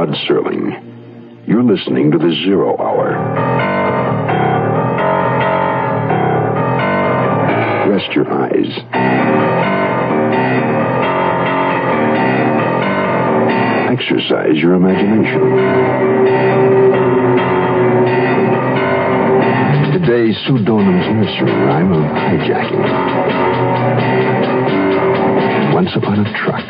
Rod Serling. You're listening to The Zero Hour. Rest your eyes. Exercise your imagination. Today's Sue Donham's nursery rhyme of hijacking. Once upon a truck.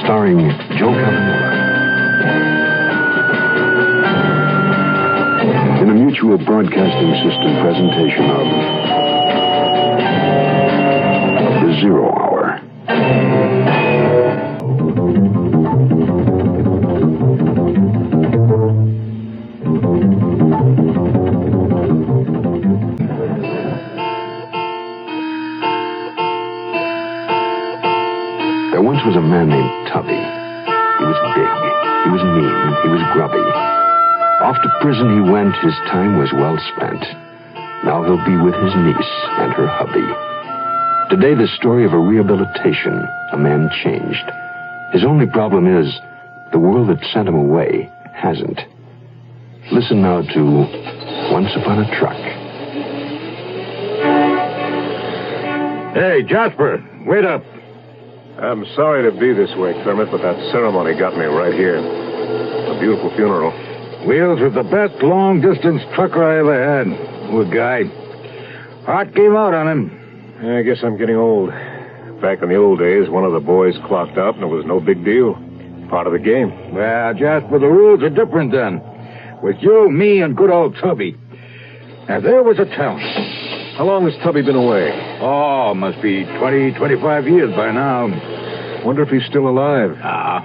Starring Joe Cavanella. In a Mutual Broadcasting System presentation of The Zero Hour. There once was a man named Tubby. He was big, he was mean, he was grubby. Off to prison he went, his time was well spent. Now he'll be with his niece and her hubby. Today, the story of a rehabilitation. A man changed. His only problem is the world that sent him away hasn't. Listen now to Once Upon a Truck. Hey, Jasper, wait up. I'm sorry to be this way, Kermit, but that ceremony got me right here. A beautiful funeral. Wheels was the best long-distance trucker I ever had. Good guy. Heart gave out on him. I guess I'm getting old. Back in the old days, one of the boys clocked out, and it was no big deal. Part of the game. Well, Jasper, the rules are different then. With you, me, and good old Tubby. Now, there was a town. How long has Tubby been away? Oh, must be 20, 25 years by now. Wonder if he's still alive.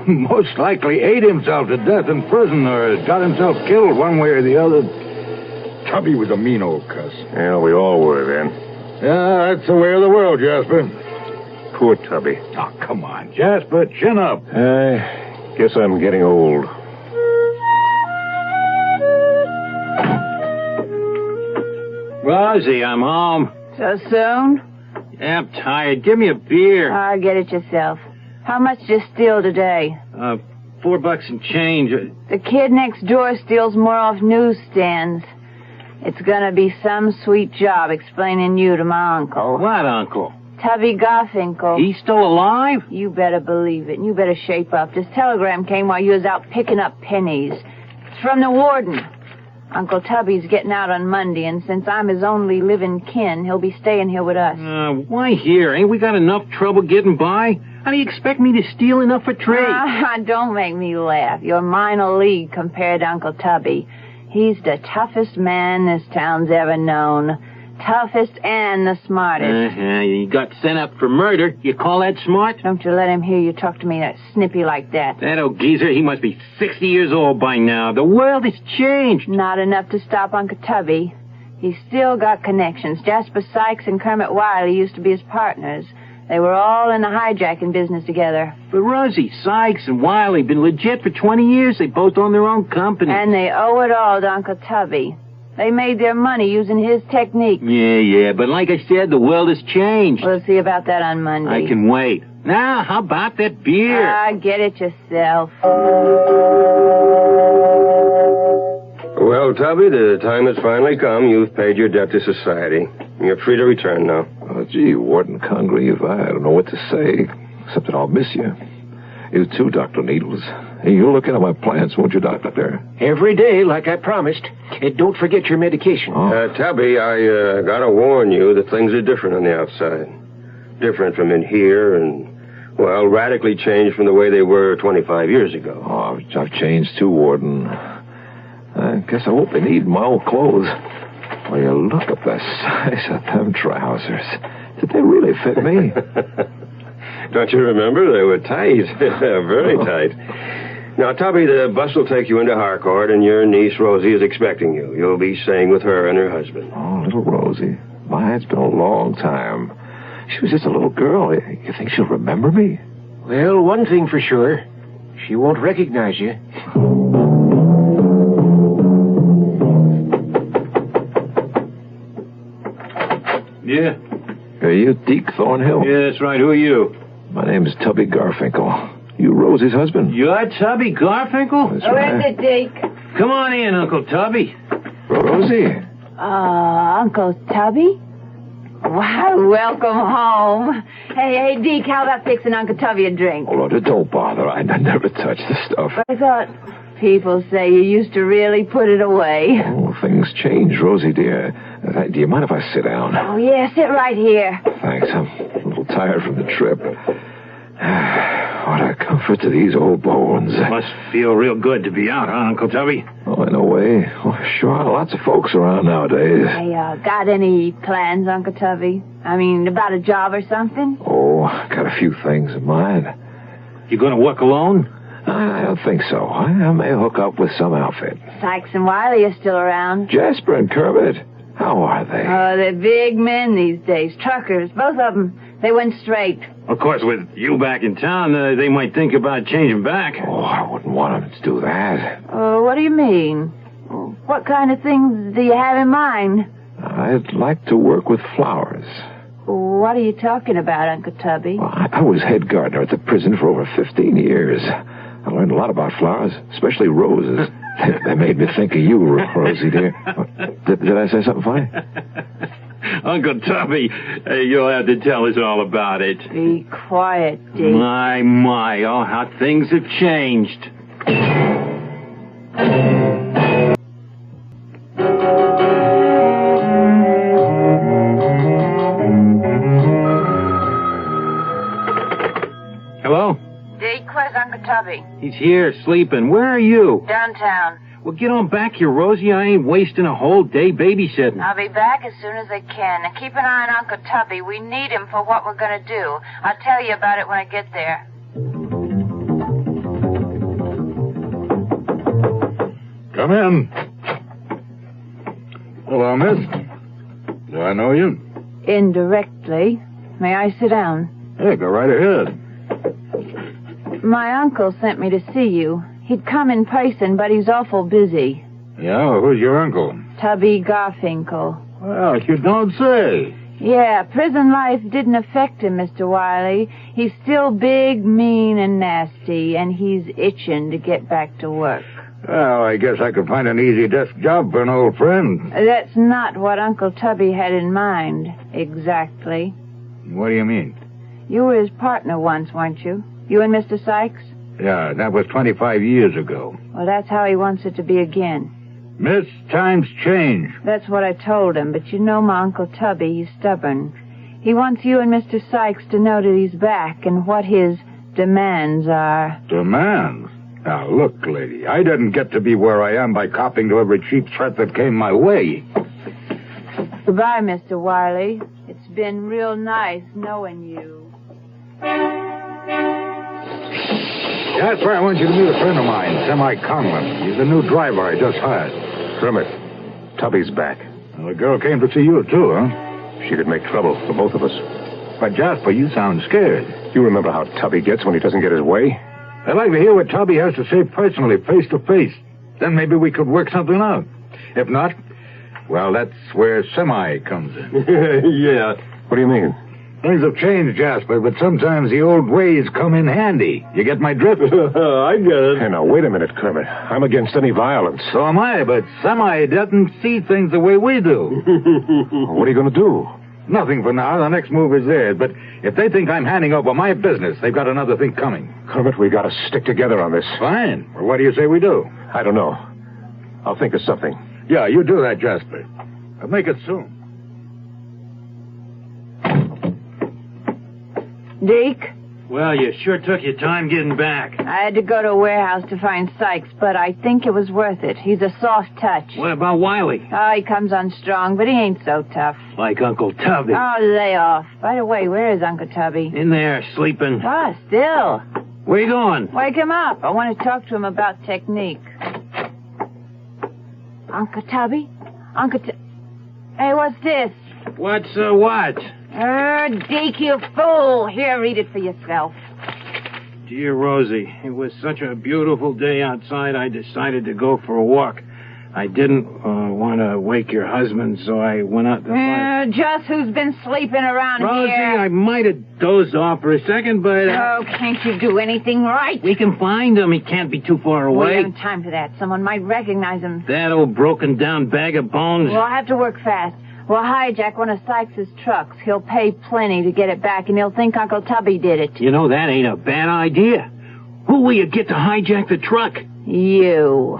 Most likely ate himself to death in prison or got himself killed one way or the other. Tubby was a mean old cuss. Yeah, we all were then. Yeah, that's the way of the world, Jasper. Poor Tubby. Oh, come on, Jasper, chin up. I guess I'm getting old. Rosie, I'm home. So soon? Yeah, I'm tired. Give me a beer. Get it yourself. How much did you steal today? $4 and change. The kid next door steals more off newsstands. It's gonna be some sweet job explaining you to my uncle. What uncle? Tubby Garfinkel. He's still alive? You better believe it, and you better shape up. This telegram came while you was out picking up pennies. It's from the warden. Uncle Tubby's getting out on Monday, and since I'm his only living kin, he'll be staying here with us. Why here? Ain't we got enough trouble getting by? How do you expect me to steal enough for trade? Don't make me laugh. You're minor league compared to Uncle Tubby. He's the toughest man this town's ever known. Toughest and the smartest. You got sent up for murder. You call that smart? Don't you let him hear you talk to me that snippy like that. That old geezer, he must be 60 years old by now. The world has changed. Not enough to stop Uncle Tubby. He's still got connections. Jasper Sykes and Kermit Wiley used to be his partners. They were all in the hijacking business together. But Rosie, Sykes and Wiley been legit for 20 years. They both own their own company. And they owe it all to Uncle Tubby. They made their money using his technique. Yeah, but like I said, the world has changed. We'll see about that on Monday. I can wait. Now, how about that beer? Get it yourself. Well, Tubby, the time has finally come. You've paid your debt to society. You're free to return now. Oh, gee, Warden Congreve, I don't know what to say, except that I'll miss you. You too, Dr. Needles. Hey, you'll look into my plants, won't you, Doctor? Every day, like I promised. And don't forget your medication. Tubby, I gotta warn you that things are different on the outside. Different from in here and, well, radically changed from the way they were 25 years ago. Oh, I've changed too, Warden. I guess I won't be needing my old clothes. Well, you look at the size of them trousers. Did they really fit me? Don't you remember? They were tight. Very tight. Now, Tubby, the bus will take you into Harcourt, and your niece, Rosie, is expecting you. You'll be staying with her and her husband. Oh, little Rosie. My, it's been a long time. She was just a little girl. You think she'll remember me? Well, one thing for sure. She won't recognize you. Yeah. Are you Deke Thornhill? Yeah, that's right. Who are you? My name's Tubby Garfinkel. You Rosie's husband? You're Tubby Garfinkel? That's Where's right. it, Deke? Come on in, Uncle Tubby. Rosie? Uncle Tubby? Why, welcome home. Hey, Deke, how about fixing Uncle Tubby a drink? Oh, Lord, don't bother. I never touch the stuff. I thought people say you used to really put it away. Oh, things change, Rosie, dear. Do you mind if I sit down? Oh, yeah, sit right here. Thanks. I'm a little tired from the trip. What a comfort to these old bones. Must feel real good to be out, huh, Uncle Tubby? Oh, in a way. Oh, sure, lots of folks around nowadays. Hey, got any plans, Uncle Tubby? I mean, about a job or something? Oh, got a few things in mind. You gonna work alone? I don't think so. I may hook up with some outfit. Sykes and Wiley are still around. Jasper and Kermit, how are they? Oh, they're big men these days. Truckers, both of them. They went straight. Of course, with you back in town, they might think about changing back. Oh, I wouldn't want them to do that. What do you mean? What kind of things do you have in mind? I'd like to work with flowers. What are you talking about, Uncle Tubby? Well, I was head gardener at the prison for over 15 years. I learned a lot about flowers, especially roses. They made me think of you, Rosie, dear. Did I say something funny? Uncle Tubby, you'll have to tell us all about it. Be quiet, Deke. My, oh, how things have changed. Hello? Deke, where's Uncle Tubby? He's here, sleeping. Where are you? Downtown. Well, get on back here, Rosie. I ain't wasting a whole day babysitting. I'll be back as soon as I can. And keep an eye on Uncle Tubby. We need him for what we're going to do. I'll tell you about it when I get there. Come in. Hello, miss. Do I know you? Indirectly. May I sit down? Hey, go right ahead. My uncle sent me to see you. He'd come in person, but he's awful busy. Yeah, who's your uncle? Tubby Garfinkel. Well, you don't say. Yeah, prison life didn't affect him, Mr. Wiley. He's still big, mean, and nasty, and he's itching to get back to work. Well, I guess I could find an easy desk job for an old friend. That's not what Uncle Tubby had in mind, exactly. What do you mean? You were his partner once, weren't you? You and Mr. Sykes? Yeah, that was 25 years ago. Well, that's how he wants it to be again. Miss, times change. That's what I told him, but you know my Uncle Tubby, he's stubborn. He wants you and Mr. Sykes to know that he's back and what his demands are. Demands? Now, look, lady, I didn't get to be where I am by copying to every cheap threat that came my way. Goodbye, Mr. Wiley. It's been real nice knowing you. Jasper, I want you to meet a friend of mine, Semi Conlon. He's the new driver I just hired. Kermit, Tubby's back. Well, the girl came to see you, too, huh? She could make trouble for both of us. But, Jasper, you sound scared. You remember how Tubby gets when he doesn't get his way? I'd like to hear what Tubby has to say personally, face to face. Then maybe we could work something out. If not, well, that's where Semi comes in. Yeah. What do you mean? Things have changed, Jasper, but sometimes the old ways come in handy. You get my drift? I get it. Hey, now, wait a minute, Kermit. I'm against any violence. So am I, but Semi doesn't see things the way we do. What are you going to do? Nothing for now. The next move is theirs. But if they think I'm handing over my business, they've got another thing coming. Kermit, we got to stick together on this. Fine. Well, what do you say we do? I don't know. I'll think of something. Yeah, you do that, Jasper. I'll make it soon. Deke? Well, you sure took your time getting back. I had to go to a warehouse to find Sykes, but I think it was worth it. He's a soft touch. What about Wiley? Oh, he comes on strong, but he ain't so tough. Like Uncle Tubby. Oh, lay off. By the way, where is Uncle Tubby? In there, sleeping. Ah, still. Where you going? Wake him up. I want to talk to him about technique. Uncle Tubby? Hey, what's this? What's, what? Deke, you fool. Here, read it for yourself. Dear Rosie, it was such a beautiful day outside, I decided to go for a walk. I didn't want to wake your husband, so I went out to find... Just who's been sleeping around Rosie, here? I might have dozed off for a second, but... Oh, can't you do anything right? We can find him. He can't be too far We away. haven't time for that. Someone might recognize him. That old broken-down bag of bones. We'll have to work fast. We'll hijack one of Sykes' trucks. He'll pay plenty to get it back, and he'll think Uncle Tubby did it. You know, that ain't a bad idea. Who will you get to hijack the truck? You.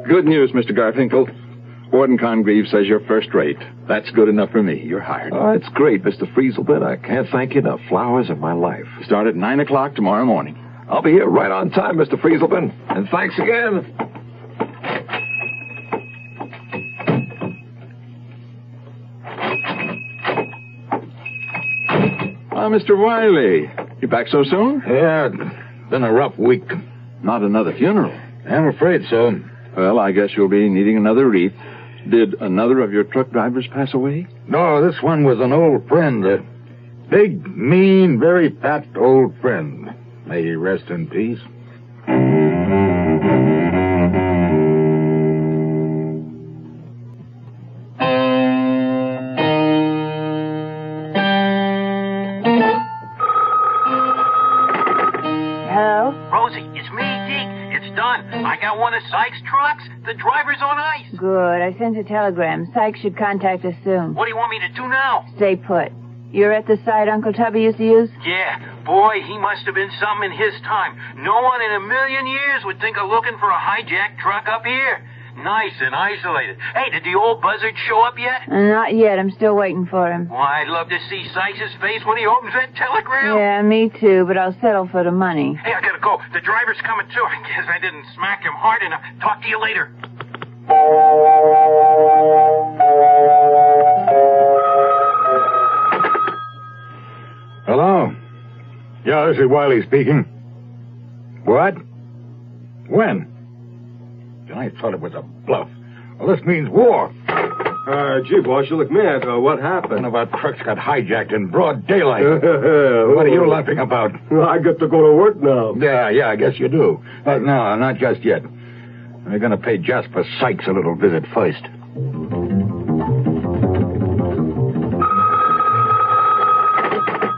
Good news, Mr. Garfinkel. Warden Congreve says you're first rate. That's good enough for me. You're hired. Oh, it's great, Mr. Frieselman. I can't thank you enough. Flowers of my life. Start at 9 o'clock tomorrow morning. I'll be here right on time, Mr. Frieselman. And thanks again. Mr. Wiley. You back so soon? Yeah, it's been a rough week. Not another funeral. I'm afraid so. Well, I guess you'll be needing another wreath. Did another of your truck drivers pass away? No, this one was an old friend. A big, mean, very fat old friend. May he rest in peace. I got one of Sykes' trucks. The driver's on ice. Good. I sent a telegram. Sykes should contact us soon. What do you want me to do now? Stay put. You're at the site Uncle Tubby used to use? Yeah. Boy, he must have been something in his time. No one in a million years would think of looking for a hijacked truck up here. Nice and isolated. Hey, did the old buzzard show up yet? Not yet. I'm still waiting for him. Well, I'd love to see Sykes' face when he opens that telegram. Yeah, me too, but I'll settle for the money. Hey, I gotta go. The driver's coming too. I guess I didn't smack him hard enough. Talk to you later. Hello? Yeah, this is Wiley speaking. What? When? I thought it was a bluff. Well, this means war. Gee, boss, you look mad. What happened? One of our trucks got hijacked in broad daylight. What are you laughing about? I get to go to work now. Yeah, I guess you do. But no, not just yet. We're going to pay Jasper Sykes a little visit first.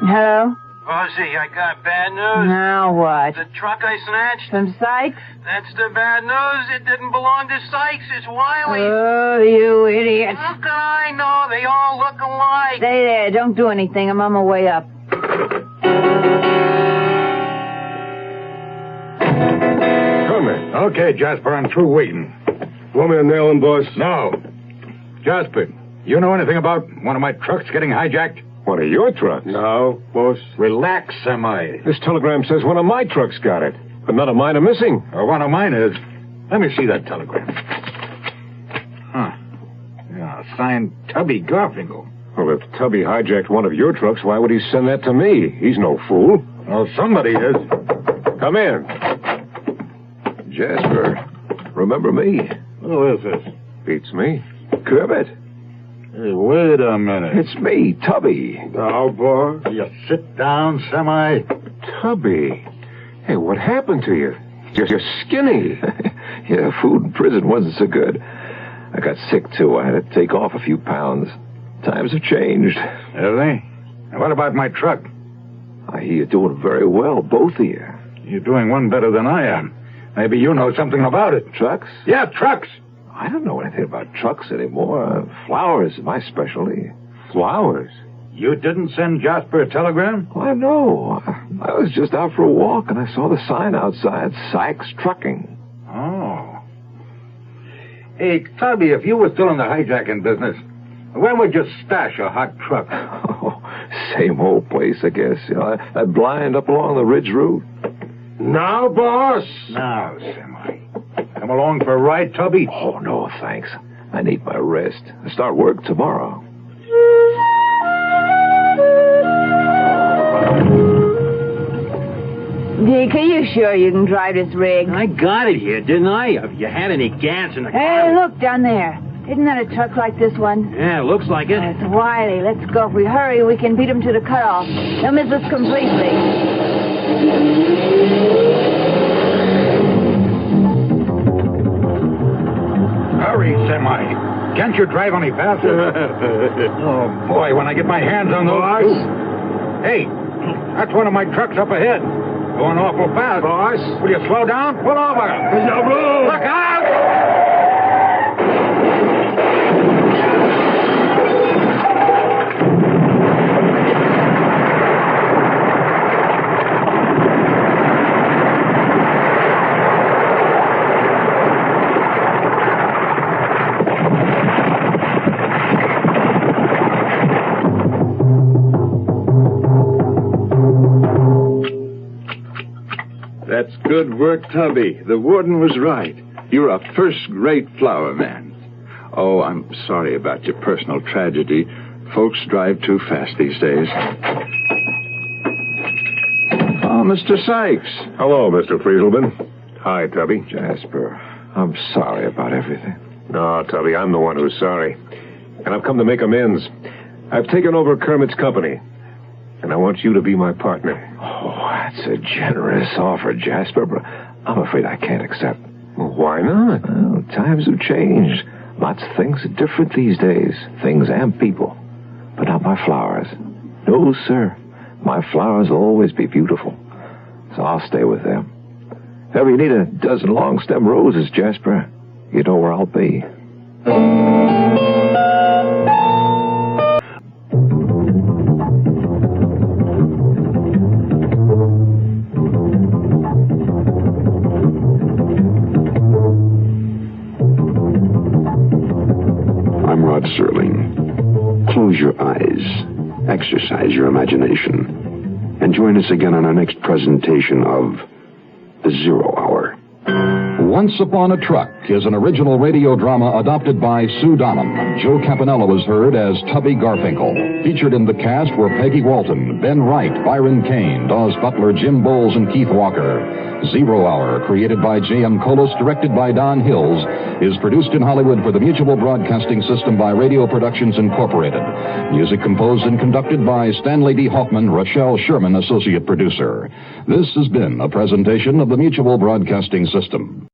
Hello? Rosie, I got bad news. Now what? The truck I snatched? From Sykes? That's the bad news. It didn't belong to Sykes. It's Wiley. Oh, you idiot. How can I know? They all look alike. Stay there. Don't do anything. I'm on my way up. Come in. Okay, Jasper, I'm through waiting. Want me to nail him, boss? No. Jasper, you know anything about one of my trucks getting hijacked? One of your trucks? No, boss. Relax, Semi. This telegram says one of my trucks got it, but none of mine are missing. One of mine is. Let me see that telegram. Huh. Yeah, signed Tubby Garfinkel. Well, if Tubby hijacked one of your trucks, why would he send that to me? He's no fool. Well, somebody is. Come in. Jasper, remember me? Who is this? Beats me. Kermit. Hey, wait a minute. It's me, Tubby. Now, boss. You sit down, Semi. Tubby. Hey, what happened to you? You're skinny. Yeah, food in prison wasn't so good. I got sick, too. I had to take off a few pounds. Times have changed. Have they? And what about my truck? I hear you're doing very well, both of you. You're doing one better than I am. Maybe you know something about it. Trucks? Yeah, trucks. I don't know anything about trucks anymore. Flowers is my specialty. Flowers? You didn't send Jasper a telegram? Why, no. I was just out for a walk, and I saw the sign outside, Sykes Trucking. Oh. Hey, Tubby, if you were still in the hijacking business, where would you stash a hot truck? Oh, same old place, I guess. You know, that blind up along the ridge roof. Now, boss. Now, Semi. Come along for a ride, Tubby? Oh, no, thanks. I need my rest. I start work tomorrow. Dick, are you sure you can drive this rig? I got it here, didn't I? If you had any gas in the car... Hey, look down there. Isn't that a truck like this one? Yeah, looks like it. It's Wiley. Let's go. If we hurry, we can beat him to the cutoff. They'll miss us completely. am I? Can't you drive any faster? Oh, boy, when I get my hands on those... Boss? Hey, that's one of my trucks up ahead. Going awful fast. Boss? Will you slow down? Pull over. No room. Look out! That's good work, Tubby. The warden was right. You're a first-rate flower man. Oh, I'm sorry about your personal tragedy. Folks drive too fast these days. Oh, Mr. Sykes. Hello, Mr. Frieselman. Hi, Tubby. Jasper, I'm sorry about everything. No, Tubby, I'm the one who's sorry. And I've come to make amends. I've taken over Kermit's company. And I want you to be my partner. Oh, that's a generous offer, Jasper, but I'm afraid I can't accept. Well, why not? Well, times have changed. Lots of things are different these days. Things and people. But not my flowers. No, sir. My flowers will always be beautiful. So I'll stay with them. If ever you need a dozen long-stem roses, Jasper, you know where I'll be. Serling. Close your eyes, exercise your imagination, and join us again on our next presentation of The 0 Hour. Once Upon a Truck is an original radio drama adopted by Sue Donham. Joe Campanella was heard as Tubby Garfinkel. Featured in the cast were Peggy Walton, Ben Wright, Byron Kane, Dawes Butler, Jim Bowles, and Keith Walker. 0 Hour, created by J.M. Colas, directed by Don Hills, is produced in Hollywood for the Mutual Broadcasting System by Radio Productions Incorporated. Music composed and conducted by Stanley D. Hoffman, Rochelle Sherman, associate producer. This has been a presentation of the Mutual Broadcasting System.